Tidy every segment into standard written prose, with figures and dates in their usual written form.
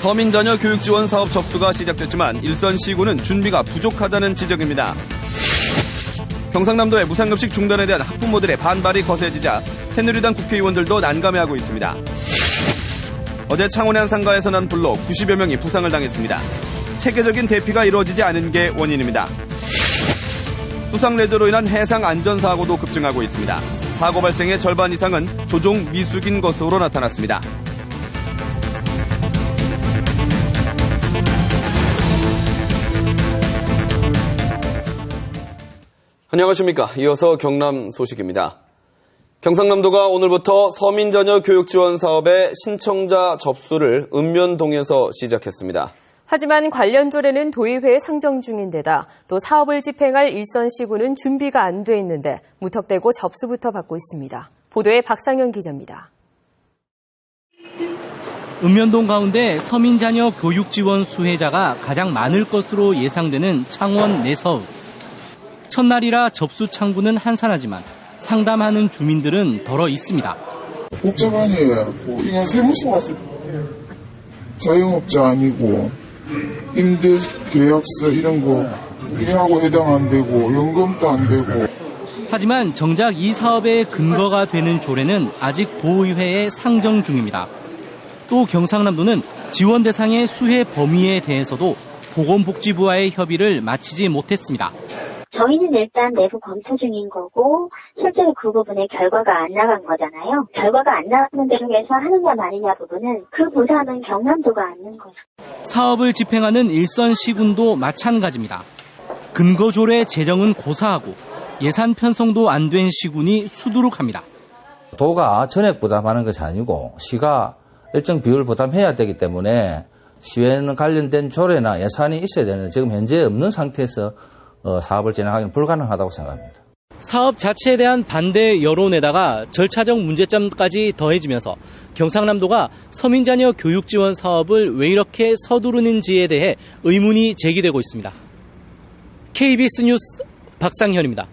서민자녀 교육지원 사업 접수가 시작됐지만 일선시군은 준비가 부족하다는 지적입니다. 경상남도의 무상급식 중단에 대한 학부모들의 반발이 거세지자 새누리당 국회의원들도 난감해하고 있습니다. 어제 창원의 한 상가에서 난 불로 90여 명이 부상을 당했습니다. 체계적인 대피가 이루어지지 않은 게 원인입니다. 수상레저로 인한 해상 안전사고도 급증하고 있습니다. 사고 발생의 절반 이상은 조종 미숙인 것으로 나타났습니다. 안녕하십니까. 이어서 경남 소식입니다. 경상남도가 오늘부터 서민자녀 교육지원 사업의 신청자 접수를 읍면동에서 시작했습니다. 하지만 관련 조례는 도의회에 상정 중인 데다 또 사업을 집행할 일선시군은 준비가 안 돼 있는데 무턱대고 접수부터 받고 있습니다. 보도에 박상현 기자입니다. 읍면동 가운데 서민자녀 교육지원 수혜자가 가장 많을 것으로 예상되는 창원 내서읍. 첫날이라 접수 창구는 한산하지만 상담하는 주민들은 덜어 있습니다. 복잡하네요. 이건 세무서 왔을 자영업자 아니고 임대 계약서 이런 거 이하고 해당 안 되고 연금도 안 되고. 하지만 정작 이 사업의 근거가 되는 조례는 아직 도의회에 상정 중입니다. 또 경상남도는 지원 대상의 수혜 범위에 대해서도 보건복지부와의 협의를 마치지 못했습니다. 저희는 일단 내부 검토 중인 거고 실제로 그 부분에 결과가 안 나간 거잖아요. 결과가 안 나가는 데 중에서 하느냐 마느냐 부분은 그 부담은 경남도가 안는 거죠. 사업을 집행하는 일선시군도 마찬가지입니다. 근거조례 제정은 고사하고 예산 편성도 안 된 시군이 수두룩합니다. 도가 전액 부담하는 것이 아니고 시가 일정 비율 부담해야 되기 때문에 시에는 관련된 조례나 예산이 있어야 되는데 지금 현재 없는 상태에서 사업을 진행하기는 불가능하다고 생각합니다. 사업 자체에 대한 반대 여론에다가 절차적 문제점까지 더해지면서 경상남도가 서민자녀 교육지원 사업을 왜 이렇게 서두르는지에 대해 의문이 제기되고 있습니다. KBS 뉴스 박상현입니다.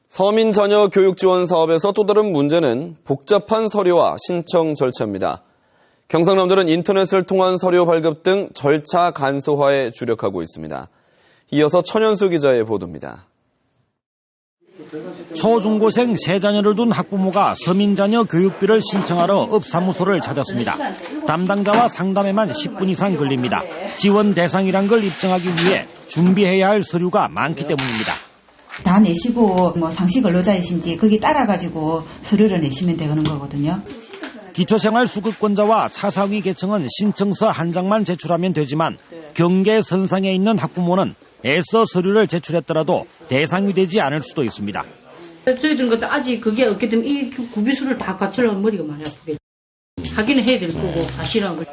서민자녀 교육지원 사업에서 또 다른 문제는 복잡한 서류와 신청 절차입니다. 경상남도는 인터넷을 통한 서류 발급 등 절차 간소화에 주력하고 있습니다. 이어서 천연수 기자의 보도입니다. 초중고생 세 자녀를 둔 학부모가 서민자녀 교육비를 신청하러 읍사무소를 찾았습니다. 담당자와 상담에만 10분 이상 걸립니다. 지원 대상이란 걸 입증하기 위해 준비해야 할 서류가 많기 때문입니다. 다 내시고 상시 근로자이신지 거기 따라가지고 서류를 내시면 되는 거거든요. 기초생활수급권자와 차상위 계층은 신청서 한 장만 제출하면 되지만 경계선상에 있는 학부모는 애써 서류를 제출했더라도 대상이 되지 않을 수도 있습니다. 저희들은 것도 아직 그게 없기 때문에 이 구비수를 다 갖추려면 머리가 많이 아프게 하기는 해야 될 거고 사실은.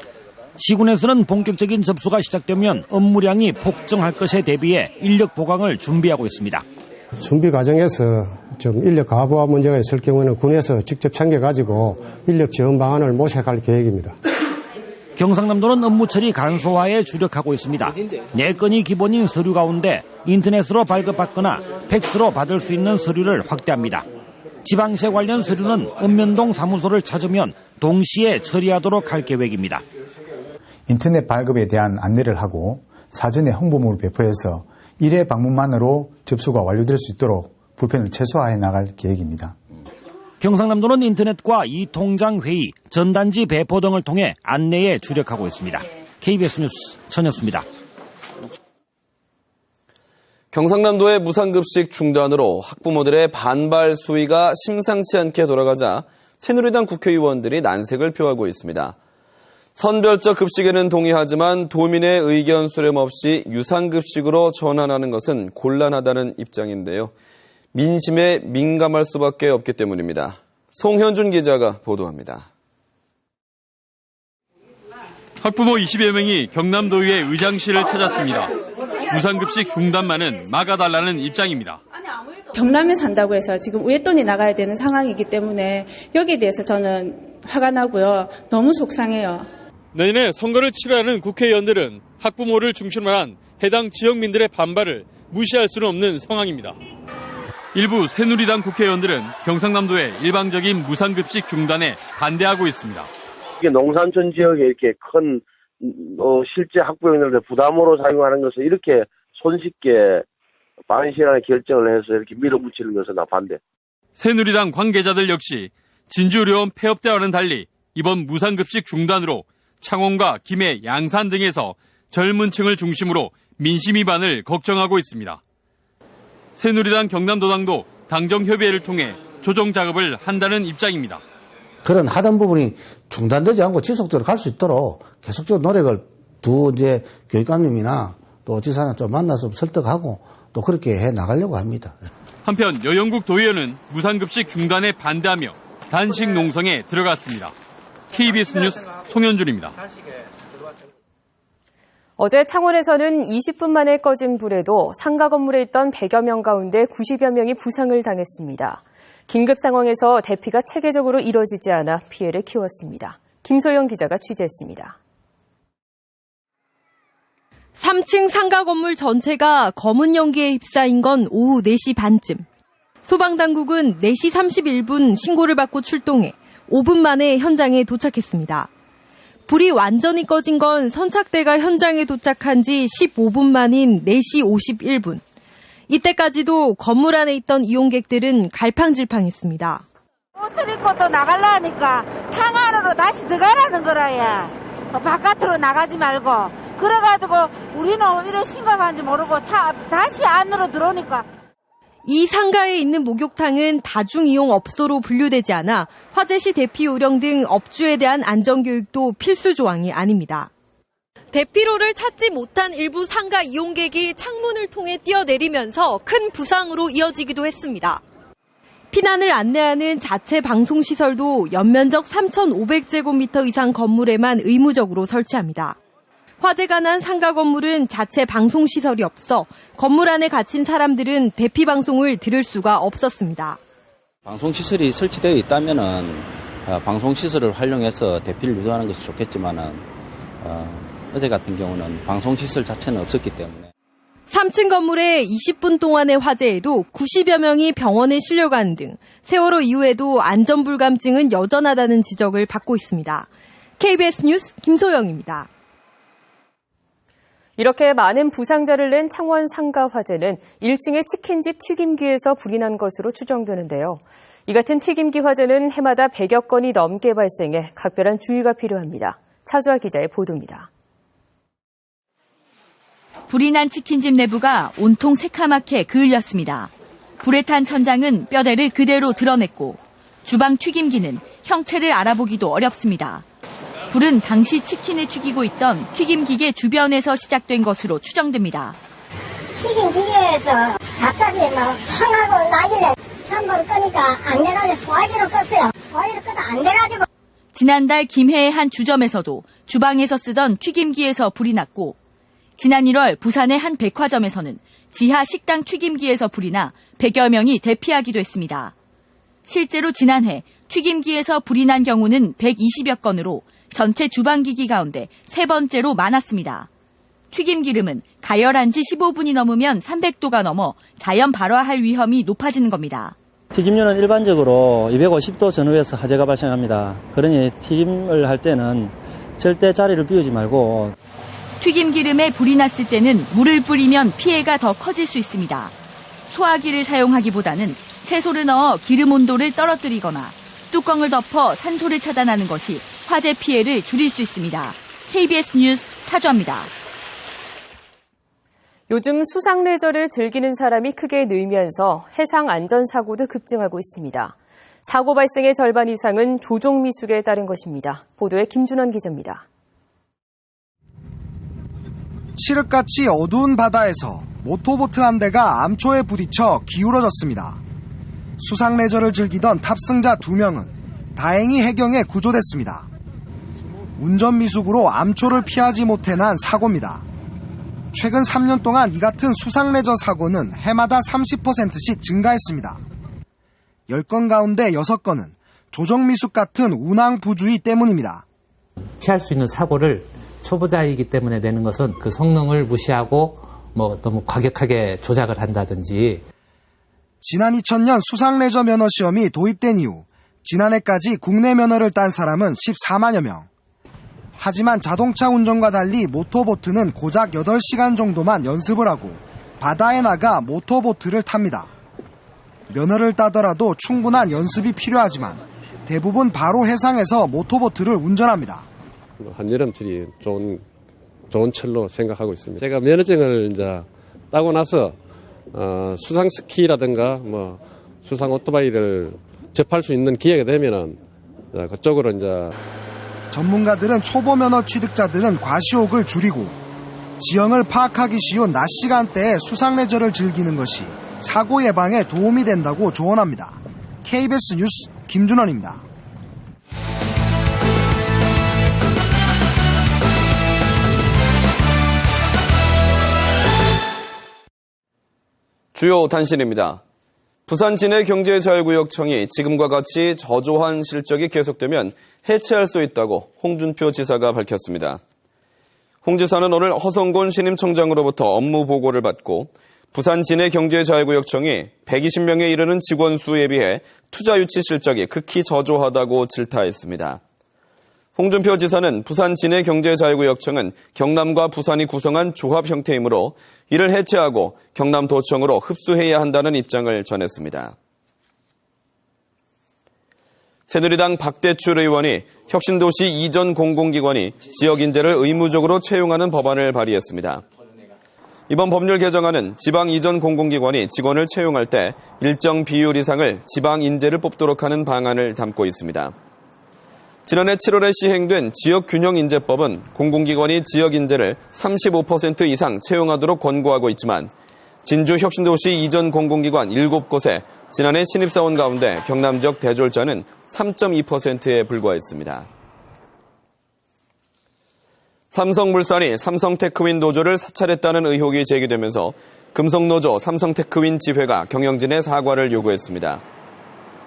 시군에서는 본격적인 접수가 시작되면 업무량이 폭증할 것에 대비해 인력 보강을 준비하고 있습니다. 준비 과정에서 좀 인력 과부하 문제가 있을 경우에는 군에서 직접 챙겨가지고 인력 지원 방안을 모색할 계획입니다. 경상남도는 업무 처리 간소화에 주력하고 있습니다. 4건이 기본인 서류 가운데 인터넷으로 발급받거나 팩스로 받을 수 있는 서류를 확대합니다. 지방세 관련 서류는 읍면동 사무소를 찾으면 동시에 처리하도록 할 계획입니다. 인터넷 발급에 대한 안내를 하고 사전에 홍보물을 배포해서 1회 방문만으로 접수가 완료될 수 있도록 불편을 최소화해 나갈 계획입니다. 경상남도는 인터넷과 이통장회의, 전단지 배포 등을 통해 안내에 주력하고 있습니다. KBS 뉴스 천였수입니다. 경상남도의 무상급식 중단으로 학부모들의 반발 수위가 심상치 않게 돌아가자 새누리당 국회의원들이 난색을 표하고 있습니다. 선별적 급식에는 동의하지만 도민의 의견 수렴 없이 유상급식으로 전환하는 것은 곤란하다는 입장인데요. 민심에 민감할 수밖에 없기 때문입니다. 송현준 기자가 보도합니다. 학부모 20여 명이 경남도의회 의장실을 찾았습니다. 무상급식 중단만은 막아달라는 입장입니다. 경남에 산다고 해서 지금 우윳돈이 나가야 되는 상황이기 때문에 여기에 대해서 저는 화가 나고요. 너무 속상해요. 내년에 선거를 치르는 국회의원들은 학부모를 중심으로 한 해당 지역민들의 반발을 무시할 수는 없는 상황입니다. 일부 새누리당 국회의원들은 경상남도의 일방적인 무상급식 중단에 반대하고 있습니다. 이게 농산촌 지역에 이렇게 큰 실제 학부형들한테 부담으로 사용하는 것을 이렇게 손쉽게 빠른 시간에 결정을 해서 이렇게 밀어붙이는 것은 나 반대. 새누리당 관계자들 역시 진주의료원 폐업대와는 달리 이번 무상급식 중단으로 창원과 김해, 양산 등에서 젊은 층을 중심으로 민심 위반을 걱정하고 있습니다. 새누리당 경남도당도 당정협의회를 통해 조정 작업을 한다는 입장입니다. 그런 하던 부분이 중단되지 않고 지속적으로 갈 수 있도록 계속적으로 노력을 이제 교육감님이나 또 지사나 좀 만나서 설득하고 또 그렇게 해 나가려고 합니다. 한편 여영국 도의원은 무상급식 중단에 반대하며 단식 농성에 들어갔습니다. KBS 뉴스 송현준입니다. 어제 창원에서는 20분 만에 꺼진 불에도 상가 건물에 있던 100여 명 가운데 90여 명이 부상을 당했습니다. 긴급 상황에서 대피가 체계적으로 이뤄지지 않아 피해를 키웠습니다. 김소영 기자가 취재했습니다. 3층 상가 건물 전체가 검은 연기에 휩싸인 건 오후 4시 반쯤. 소방당국은 4시 31분 신고를 받고 출동해 5분 만에 현장에 도착했습니다. 불이 완전히 꺼진 건 선착대가 현장에 도착한 지 15분 만인 4시 51분. 이때까지도 건물 안에 있던 이용객들은 갈팡질팡했습니다. 옷을 입고 또 나가려니까 탕 안으로 다시 들어가라는 거라야. 바깥으로 나가지 말고. 그래가지고 우리는 이런 심각한지 모르고 다시 안으로 들어오니까. 이 상가에 있는 목욕탕은 다중이용 업소로 분류되지 않아 화재 시 대피 요령 등 업주에 대한 안전교육도 필수 조항이 아닙니다. 대피로를 찾지 못한 일부 상가 이용객이 창문을 통해 뛰어내리면서 큰 부상으로 이어지기도 했습니다. 피난을 안내하는 자체 방송시설도 연면적 3,500제곱미터 이상 건물에만 의무적으로 설치합니다. 화재가 난 상가 건물은 자체 방송시설이 없어 건물 안에 갇힌 사람들은 대피 방송을 들을 수가 없었습니다. 방송시설이 설치되어 있다면은 방송시설을 활용해서 대피를 유도하는 것이 좋겠지만은 어제 같은 경우는 방송시설 자체는 없었기 때문에. 3층 건물에 20분 동안의 화재에도 90여 명이 병원에 실려가는 등 세월호 이후에도 안전불감증은 여전하다는 지적을 받고 있습니다. KBS 뉴스 김소영입니다. 이렇게 많은 부상자를 낸 창원 상가 화재는 1층의 치킨집 튀김기에서 불이 난 것으로 추정되는데요. 이 같은 튀김기 화재는 해마다 100여 건이 넘게 발생해 각별한 주의가 필요합니다. 차주아 기자의 보도입니다. 불이 난 치킨집 내부가 온통 새카맣게 그을렸습니다. 불에 탄 천장은 뼈대를 그대로 드러냈고 주방 튀김기는 형체를 알아보기도 어렵습니다. 불은 당시 치킨을 튀기고 있던 튀김기계 주변에서 시작된 것으로 추정됩니다. 튀김기계에서 갑자기 황하고 나길래 찬불을 끄니까 안 돼가지고 소화기로 껐어요. 소화기로 끄다 안 돼가지고. 지난달 김해의 한 주점에서도 주방에서 쓰던 튀김기에서 불이 났고 지난 1월 부산의 한 백화점에서는 지하 식당 튀김기에서 불이 나 100여 명이 대피하기도 했습니다. 실제로 지난해 튀김기에서 불이 난 경우는 120여 건으로 전체 주방기기 가운데 세 번째로 많았습니다. 튀김기름은 가열한 지 15분이 넘으면 300도가 넘어 자연 발화할 위험이 높아지는 겁니다. 튀김류는 일반적으로 250도 전후에서 화재가 발생합니다. 그러니 튀김을 할 때는 절대 자리를 비우지 말고 튀김기름에 불이 났을 때는 물을 뿌리면 피해가 더 커질 수 있습니다. 소화기를 사용하기보다는 채소를 넣어 기름 온도를 떨어뜨리거나 뚜껑을 덮어 산소를 차단하는 것이 화재 피해를 줄일 수 있습니다. KBS 뉴스 차주아입니다. 요즘 수상레저를 즐기는 사람이 크게 늘면서 해상 안전사고도 급증하고 있습니다. 사고 발생의 절반 이상은 조종미숙에 따른 것입니다. 보도에 김준원 기자입니다. 칠흑같이 어두운 바다에서 모터보트 한 대가 암초에 부딪혀 기울어졌습니다. 수상레저를 즐기던 탑승자 2명은 다행히 해경에 구조됐습니다. 운전미숙으로 암초를 피하지 못해 난 사고입니다. 최근 3년 동안 이 같은 수상레저 사고는 해마다 30%씩 증가했습니다. 10건 가운데 6건은 조정미숙 같은 운항 부주의 때문입니다. 피할 수 있는 사고를 초보자이기 때문에 내는 것은 그 성능을 무시하고 너무 과격하게 조작을 한다든지. 지난 2000년 수상레저 면허시험이 도입된 이후 지난해까지 국내 면허를 딴 사람은 14만여 명. 하지만 자동차 운전과 달리 모터보트는 고작 8시간 정도만 연습을 하고 바다에 나가 모터보트를 탑니다. 면허를 따더라도 충분한 연습이 필요하지만 대부분 바로 해상에서 모터보트를 운전합니다. 한여름철이 좋은 철로 생각하고 있습니다. 제가 면허증을 이제 따고 나서 수상 스키라든가 수상 오토바이를 접할 수 있는 기회가 되면은 그쪽으로 이제 전문가들은 초보 면허 취득자들은 과시욕을 줄이고 지형을 파악하기 쉬운 낮 시간대에 수상 레저를 즐기는 것이 사고 예방에 도움이 된다고 조언합니다. KBS 뉴스 김준원입니다. 주요 단신입니다. 부산 진해경제자유구역청이 지금과 같이 저조한 실적이 계속되면 해체할 수 있다고 홍준표 지사가 밝혔습니다. 홍 지사는 오늘 허성곤 신임청장으로부터 업무 보고를 받고 부산 진해경제자유구역청이 120명에 이르는 직원 수에 비해 투자 유치 실적이 극히 저조하다고 질타했습니다. 홍준표 지사는 부산 진해경제자유구역청은 경남과 부산이 구성한 조합 형태이므로 이를 해체하고 경남도청으로 흡수해야 한다는 입장을 전했습니다. 새누리당 박대출 의원이 혁신도시 이전 공공기관이 지역인재를 의무적으로 채용하는 법안을 발의했습니다. 이번 법률 개정안은 지방 이전 공공기관이 직원을 채용할 때 일정 비율 이상을 지방 인재를 뽑도록 하는 방안을 담고 있습니다. 지난해 7월에 시행된 지역균형인재법은 공공기관이 지역인재를 35% 이상 채용하도록 권고하고 있지만 진주 혁신도시 이전 공공기관 7곳에 지난해 신입사원 가운데 경남 지역 대졸자는 3.2%에 불과했습니다. 삼성물산이 삼성테크윈 노조를 사찰했다는 의혹이 제기되면서 금속노조 삼성테크윈 지회가 경영진에 사과를 요구했습니다.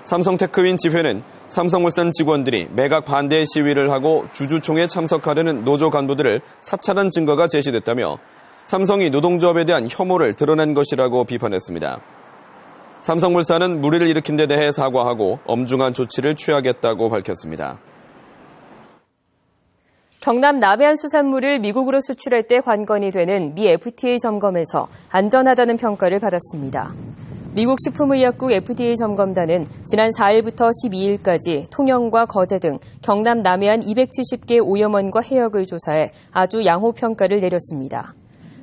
삼성테크윈 지회는 삼성물산 직원들이 매각 반대 시위를 하고 주주총회에 참석하려는 노조 간부들을 사찰한 증거가 제시됐다며 삼성이 노동조합에 대한 혐오를 드러낸 것이라고 비판했습니다. 삼성물산은 물의를 일으킨 데 대해 사과하고 엄중한 조치를 취하겠다고 밝혔습니다. 경남 남해안 수산물을 미국으로 수출할 때 관건이 되는 미 FDA 점검에서 안전하다는 평가를 받았습니다. 미국 식품의약국 FDA 점검단은 지난 4일부터 12일까지 통영과 거제 등 경남 남해안 270개 오염원과 해역을 조사해 아주 양호 평가를 내렸습니다.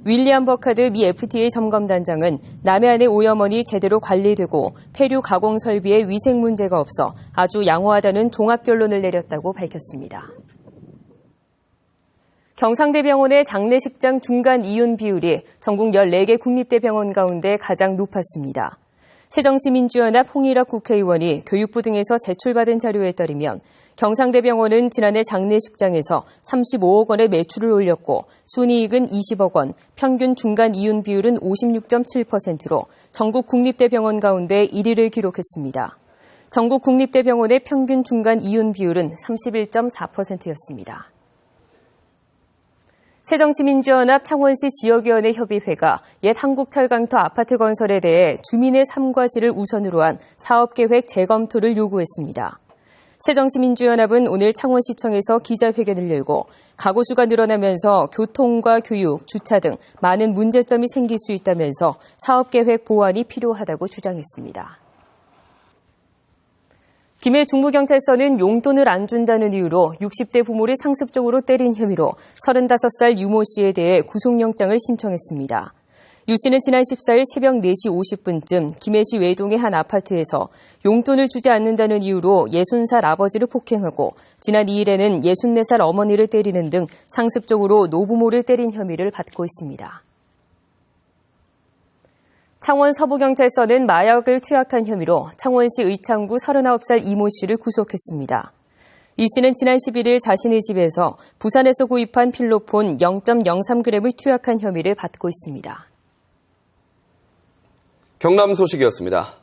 윌리엄 버카드 미 FDA 점검단장은 남해안의 오염원이 제대로 관리되고 폐류 가공 설비에 위생 문제가 없어 아주 양호하다는 종합 결론을 내렸다고 밝혔습니다. 경상대병원의 장례식장 중간 이윤 비율이 전국 14개 국립대병원 가운데 가장 높았습니다. 새정치민주연합 홍일학 국회의원이 교육부 등에서 제출받은 자료에 따르면 경상대병원은 지난해 장례식장에서 35억 원의 매출을 올렸고 순이익은 20억 원, 평균 중간 이윤 비율은 56.7%로 전국 국립대병원 가운데 1위를 기록했습니다. 전국 국립대병원의 평균 중간 이윤 비율은 31.4%였습니다. 새정치민주연합 창원시 지역위원회 협의회가 옛 한국철강터 아파트 건설에 대해 주민의 삶과 질을 우선으로 한 사업계획 재검토를 요구했습니다. 새정치민주연합은 오늘 창원시청에서 기자회견을 열고 가구 수가 늘어나면서 교통과 교육, 주차 등 많은 문제점이 생길 수 있다면서 사업계획 보완이 필요하다고 주장했습니다. 김해 중부경찰서는 용돈을 안 준다는 이유로 60대 부모를 상습적으로 때린 혐의로 35살 유모 씨에 대해 구속영장을 신청했습니다. 유 씨는 지난 14일 새벽 4시 50분쯤 김해시 외동의 한 아파트에서 용돈을 주지 않는다는 이유로 60살 아버지를 폭행하고 지난 2일에는 64살 어머니를 때리는 등 상습적으로 노부모를 때린 혐의를 받고 있습니다. 창원 서부경찰서는 마약을 투약한 혐의로 창원시 의창구 39살 이모 씨를 구속했습니다. 이 씨는 지난 11일 자신의 집에서 부산에서 구입한 필로폰 0.03g을 투약한 혐의를 받고 있습니다. 경남 소식이었습니다.